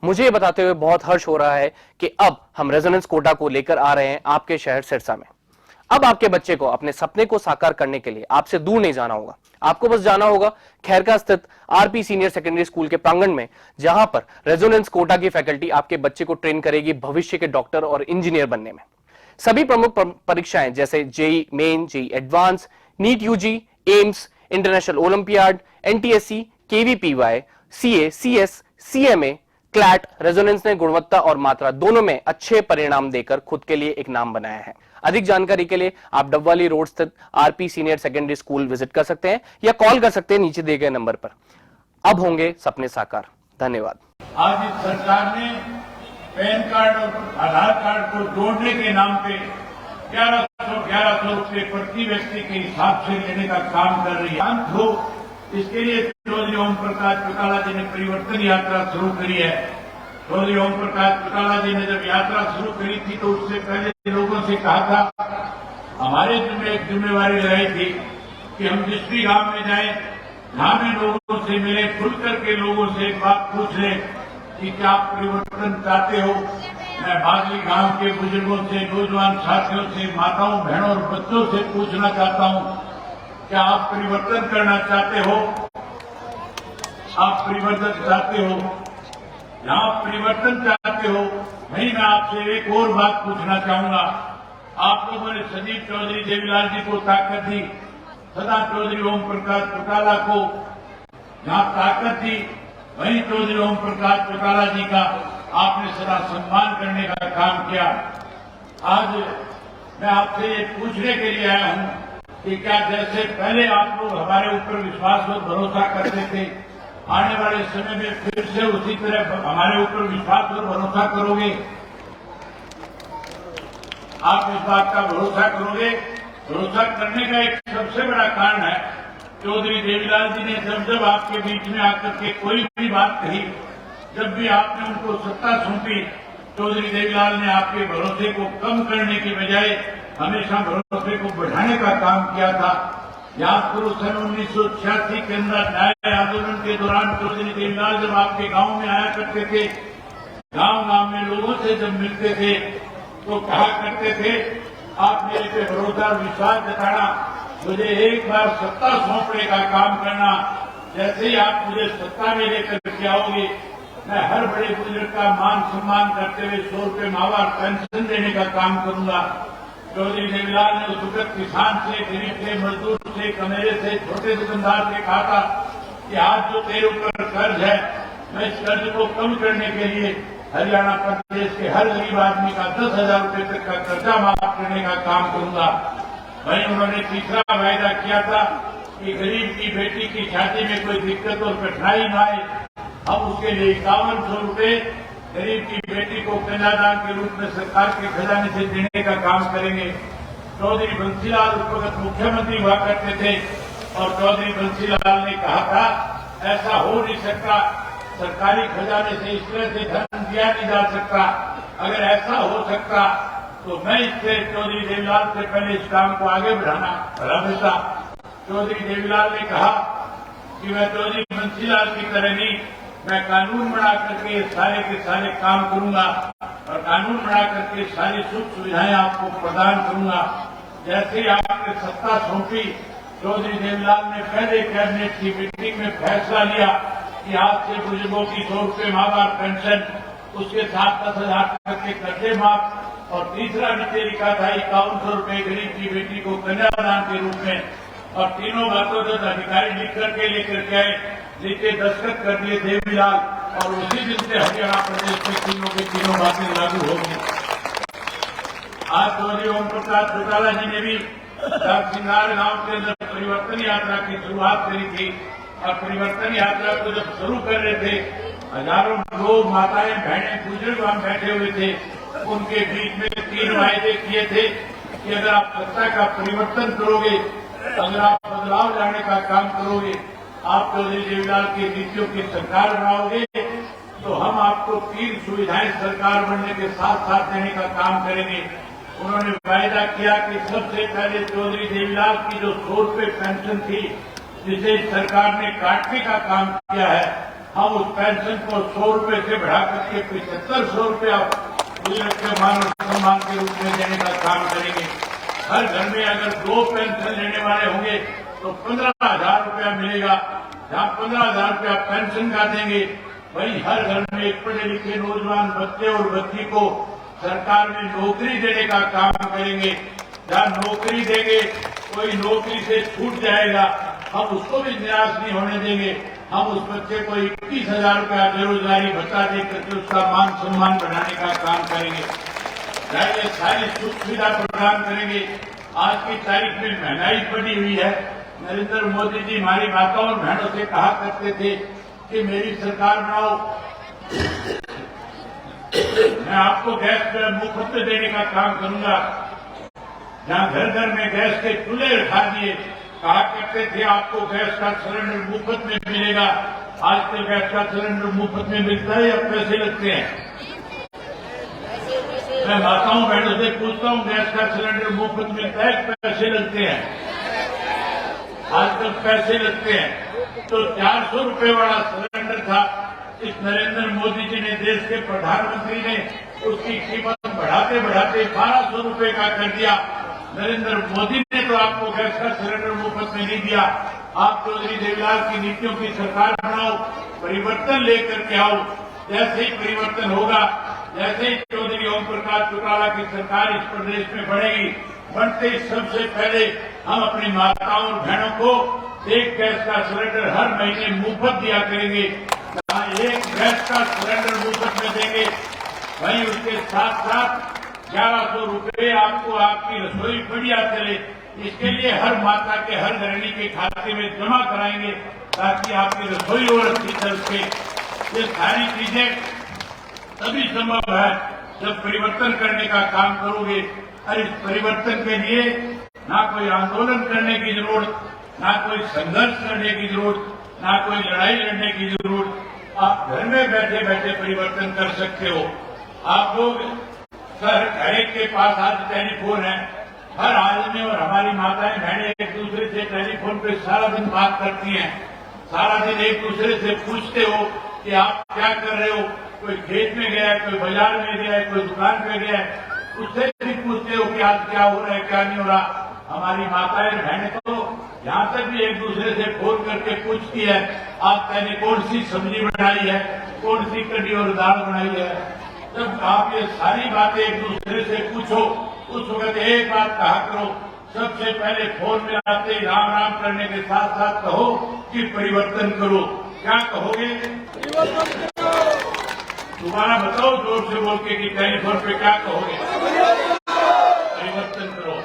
मुझे ये बताते हुए बहुत हर्ष हो रहा है कि अब हम रेजोनेंस कोटा को लेकर आ रहे हैं आपके शहर सिरसा में। अब आपके बच्चे को अपने सपने को साकार करने के लिए आपसे दूर नहीं जाना होगा। आपको बस जाना होगा खैरका स्थित आरपी सीनियर सेकेंडरी स्कूल के प्रांगण में, जहां पर रेजोनेंस कोटा की फैकल्टी आपके बच्चे को ट्रेन करेगी भविष्य के डॉक्टर और इंजीनियर बनने में। सभी प्रमुख परीक्षाएं जैसे JEE main, JEE advanced, NEET UG, AIIMS, international olympiad, NTSC, KVPY, CA, CS, CMA, CLAT, Resonance ने गुणवत्ता और मात्रा दोनों में अच्छे परिणाम देकर खुद के लिए एक नाम बनाया है। अधिक जानकारी के लिए आप डबवाली रोड स्थित RP senior secondary school visit कर सकते हैं या कॉल कर सकते हैं नीचे दिए गए नंबर पर। अब होंगे सपने साकार। धन्यवाद। आज इस सरकार ने पैन कार्ड और आधार कार्ड को जोड़ने के नाम पे 1111 रुपये प्रति व्यक्ति के हिसाब से लेने का काम कर रही है। अंत हो इसके लिए चौधरी ओम प्रकाश चौटाला जी ने परिवर्तन यात्रा शुरू करी है। चौधरी ओम प्रकाश चौटाला जी ने जब यात्रा शुरू करी थी तो उससे पहले लोगों से कहा था, हमारे एक जिम्मेवारी लगाई थी कि हम जिस भी गांव में जाएं, जहां भी लोगों से मिले, खुल करके लोगों से एक बात पूछ ले कि क्या आप परिवर्तन चाहते हो। मैं बागली गांव के बुजुर्गों से, नौजवान साथियों से, माताओं, बहनों और बच्चों से पूछना चाहता हूं, क्या आप परिवर्तन करना चाहते हो? आप परिवर्तन चाहते हो? यहाँ परिवर्तन चाहते हो? नहीं, मैं आपसे एक और बात पूछना चाहूंगा। आप लोगों ने संदीप चौधरी देवीलाल जी को ताकत दी, सदा चौधरी ओम प्रकाश चौटाला को जहाँ ताकत दी, वही चौधरी ओम प्रकाश चौटाला जी का आपने सदा सम्मान करने का काम किया। आज मैं आपसे ये पूछने के लिए आया हूँ कि क्या जैसे पहले आप लोग हमारे ऊपर विश्वास और भरोसा करते थे, आने वाले समय में फिर से उसी तरह हमारे ऊपर विश्वास और भरोसा करोगे? आप इस बात का भरोसा करोगे? भरोसा करने का एक सबसे बड़ा कारण है, चौधरी देवीलाल जी ने जब आपके बीच में आकर के कोई भी बात कही, जब भी आपने उनको सत्ता सौंपी, चौधरी देवीलाल ने आपके भरोसे को कम करने की बजाय हमेशा भरोसे को बढ़ाने का काम किया था। याद करो, सन 1986 के अंदर न्याय आंदोलन के दौरान चौधरी देवीलाल जब आपके गांव में आया करते थे, गांव गांव में लोगों से जब मिलते थे तो कहा करते थे, आप मेरे पे भरोसा और विश्वास जताना, मुझे एक बार सत्ता सौंपने का काम करना, जैसे ही आप मुझे सत्ता में लेकर के आओगे, मैं हर बड़े बुजुर्ग का मान सम्मान करते हुए 100 रुपये माहवार पेंशन देने का काम करूंगा। चौधरी देवीलाल ने उस वक्त किसान से, गरीब से, मजदूर से, कमेरे से, छोटे दुकानदार से कहा था कि आज जो तेरे ऊपर कर्ज है, मैं इस कर्ज को कम करने के लिए हरियाणा प्रदेश के हर गरीब आदमी का 10,000 रुपये तक का कर्जा माफ करने का काम करूंगा। वहीं उन्होंने तीसरा वायदा किया था कि गरीब की बेटी की शादी में कोई दिक्कत और कठिनाई न आए, अब उसके लिए 5100 रुपये गरीब की बेटी को कन्यादान के रूप में सरकार के खजाने से देने का काम करेंगे। चौधरी बंसीलाल उस वक्त मुख्यमंत्री हुआ करते थे और चौधरी बंसीलाल ने कहा था, ऐसा हो नहीं सकता, सरकारी खजाने से इस तरह से धन दिया नहीं जा सकता। अगर ऐसा हो सकता तो मैं इससे चौधरी देवीलाल से पहले इस काम को आगे बढ़ा देता। चौधरी देवीलाल ने कहा कि मैं चौधरी बंसीलाल की तरह नहीं, मैं कानून बना करके सारे के सारे काम करूंगा और कानून बना करके सारी सुख सुविधाएं आपको प्रदान करूंगा। जैसे ही आपने सत्ता सौंपी, चौधरी देवीलाल ने पहले कैबिनेट की मीटिंग में फैसला लिया कि आज से बुजुर्गों की 100 रुपये माहवार पेंशन, उसके साथ 10,000 तक के कर्जे माफ, और तीसरा नीचे लिखा था 5100 रुपये गरीब की बेटी को कन्यादान के रूप में। और तीनों बातों को अधिकारी लिख करके लेकर के आए, नीचे दस्तखत कर दिए देवीलाल, और उसी दिन से हरियाणा प्रदेश में तीनों की तीनों बातें लागू होंगी। आज चौधरी ओम प्रकाश चौटाला जी ने भी सिंगार गांव के अंदर परिवर्तन यात्रा की शुरुआत करी थी, और परिवर्तन यात्रा को जब शुरू कर रहे थे, हजारों लोग, माताएं, बहनें, बुजुर्ग वहां बैठे हुए थे। उनके बीच में 3 वायदे किए थे कि अगर आप सत्ता का परिवर्तन करोगे, अगर आप बदलाव लाने का काम करोगे, आप चौधरी देवीलाल की नीतियों की सरकार बनाओगे, तो हम आपको 3 सुविधाएं सरकार बनने के साथ साथ देने का काम करेंगे। उन्होंने वायदा किया कि सबसे पहले चौधरी देवीलाल की जो 100 रुपये पेंशन थी, जिसे सरकार ने काटने का काम किया है, हम उस पेंशन को 100 रुपए से बढ़ा करके 7500 रुपया गुजरात के मान और सम्मान के रूप में देने का काम करेंगे। हर घर में अगर 2 पेंशन लेने वाले होंगे तो 15,000 रुपया मिलेगा। जहाँ 15,000 रुपया पेंशन का देंगे, वही हर घर में एक पढ़े लिखे नौजवान बच्चे और बच्ची को सरकार में नौकरी देने का काम करेंगे। जहाँ नौकरी देंगे, कोई नौकरी से छूट जाएगा, हम उसको भी निराश नहीं होने देंगे। हम उस बच्चे को 21,000 रुपया बेरोजगारी भत्ता देकर के उसका मान सम्मान बढ़ाने का काम करेंगे। ये सारी सुख सुविधा प्रदान करेंगे। आज की तारीख में महंगाई बढ़ी हुई है। नरेंद्र मोदी जी हमारी माताओं और बहनों से कहा करते थे कि मेरी सरकार बनाओ, मैं आपको गैस मुफ्त में देने का काम करूंगा। जहां घर घर में गैस के चूल्हे रखा दिए, कहा करते थे आपको गैस का सिलेंडर मुफ्त में मिलेगा। आजकल गैस का सिलेंडर मुफ्त में मिलता है या पैसे लगते हैं? मैं माताओं बहनों से पूछता हूं, गैस का सिलेंडर मुफ्त मिलता है, पैसे लगते हैं? आजकल पैसे लगते हैं। तो 400 रुपए वाला सिलेंडर था, इस नरेंद्र मोदी जी ने, देश के प्रधानमंत्री ने उसकी कीमत बढ़ाते बढ़ाते 1200 रुपए का कर दिया। नरेंद्र मोदी ने तो आपको गैस का सिलेंडर मुफ्त में नहीं दिया। आप चौधरी देवीलाल की नीतियों की सरकार बनाओ, परिवर्तन लेकर के आओ। जैसे ही परिवर्तन होगा, जैसे ही चौधरी ओम प्रकाश चौटाला की सरकार इस प्रदेश में बढ़ेगी, बनते ही सबसे पहले हम अपनी माताओं और बहनों को एक गैस का सिलेंडर हर महीने मुफ्त दिया करेंगे। एक गैस का सिलेंडर मुफ्त में देंगे, वहीं उसके साथ साथ 1100 रुपए आपको आपकी रसोई बढ़िया चले, इसके लिए हर माता के, हर गृहिणी के खाते में जमा कराएंगे ताकि आपकी रसोई और अच्छी चल सके। ये सारी चीजें तभी संभव है जब परिवर्तन करने का काम करोगे। और इस परिवर्तन के लिए ना कोई आंदोलन करने की जरूरत, ना कोई संघर्ष करने की जरूरत, ना कोई लड़ाई लड़ने की जरूरत। आप घर में बैठे बैठे परिवर्तन कर सकते हो। आप लोग हर एक के पास आज टेलीफोन है। हर आदमी और हमारी माताएं बहनें एक दूसरे से टेलीफोन पे सारा दिन बात करती हैं। सारा दिन एक दूसरे से पूछते हो कि आप क्या कर रहे हो। कोई खेत में गया है, कोई बाजार में गया है, कोई दुकान पे गया है, उससे भी पूछते हो कि आज क्या हो रहा है, क्या नहीं हो रहा। हमारी माताएं बहनें तो यहाँ तक भी एक दूसरे से फोन करके पूछती है, आज मैंने कौन सी सब्जी बनाई है, कौन सी कढ़ी और दाल बनाई है। जब आप ये सारी बातें एक दूसरे से पूछो, उस वक्त एक बात कहा करो, सबसे पहले फोन में आते ही राम राम करने के साथ साथ कहो कि परिवर्तन करो। क्या कहोगे? दोबारा बताओ जोर से बोल के कि टेलीफोन पे क्या कहोगे? परिवर्तन करो।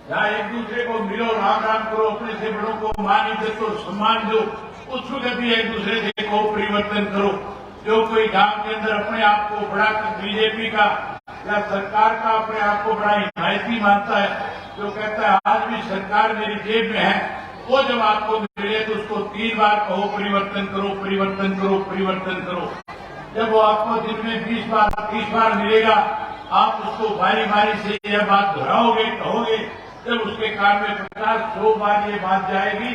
जहाँ एक दूसरे को मिलो, राम राम करो, अपने से बड़ों को मान इज्जत और सम्मान दो, उस वक्त भी एक दूसरे से को परिवर्तन करो। जो कोई गांव के अंदर अपने आप को बड़ा बीजेपी का या सरकार का अपने आप को बड़ा हिमायती मानता है, जो कहता है आज भी सरकार मेरी जेब में है, वो जब आपको मिले तो उसको 3 बार कहो परिवर्तन करो, परिवर्तन करो, परिवर्तन करो। जब वो आपको दिन में 20 बार 30 बार मिलेगा, आप उसको बारी बारी से यह बात दोहराओगे, कहोगे। जब उसके कान में 50-100 बार ये बात जाएगी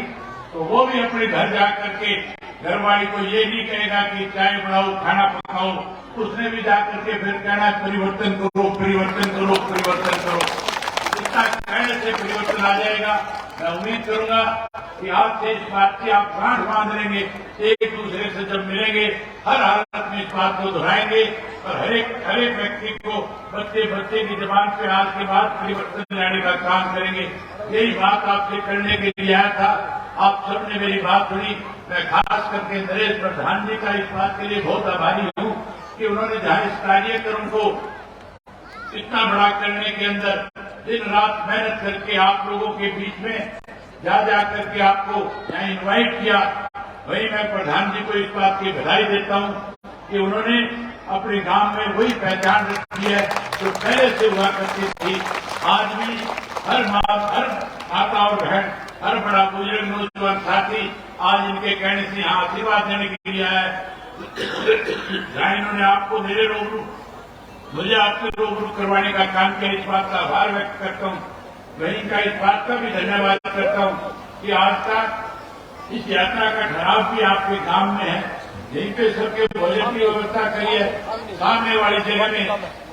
तो वो भी अपने घर जाकर के घरवाली को ये नहीं कहेगा कि चाय बनाओ, खाना पकाओ, उसने भी जाकर के फिर कहना परिवर्तन करो, परिवर्तन करो, परिवर्तन करो। इतना कहने से परिवर्तन आ जाएगा। मैं उम्मीद करूंगा कि आज से इस बात की आप गांठ बांध लेंगे, एक दूसरे से जब मिलेंगे हर हालत में इस बात को दोहराएंगे और हर एक व्यक्ति को बच्चे बच्चे की जबान पे आज के बाद परिवर्तन लाने का काम करेंगे। यही बात आपसे करने के लिए आया था। आप सबने मेरी बात सुनी। मैं खास करके नरेश प्रधान जी का इस बात के लिए बहुत आभारी हूँ कि उन्होंने जहाँ इस कार्यक्रम को इतना बड़ा करने के अंदर दिन रात मेहनत करके आप लोगों के बीच में जा करके आपको यहाँ इन्वाइट किया, वही मैं प्रधान जी को इस बात की बधाई देता हूँ कि उन्होंने अपने गांव में वही पहचान रखी है जो पहले से हुआ करती थी। आज भी हर माता और बहन, हर बड़ा बुजुर्ग नौजवान साथी आज इनके कहने से यहाँ आशीर्वाद देने के लिए आया है। जहाँ इन्होंने आपको मेरे रूबरू, मुझे आपके रूबरू करवाने का काम किया, इस बात का आभार व्यक्त करता हूँ। वहीं का इस बात का भी धन्यवाद करता हूँ कि आज तक इस यात्रा का ठहराव भी आपके गांव में है। यहीं पे सबके भोजन की व्यवस्था करिए। सामने वाली जगह में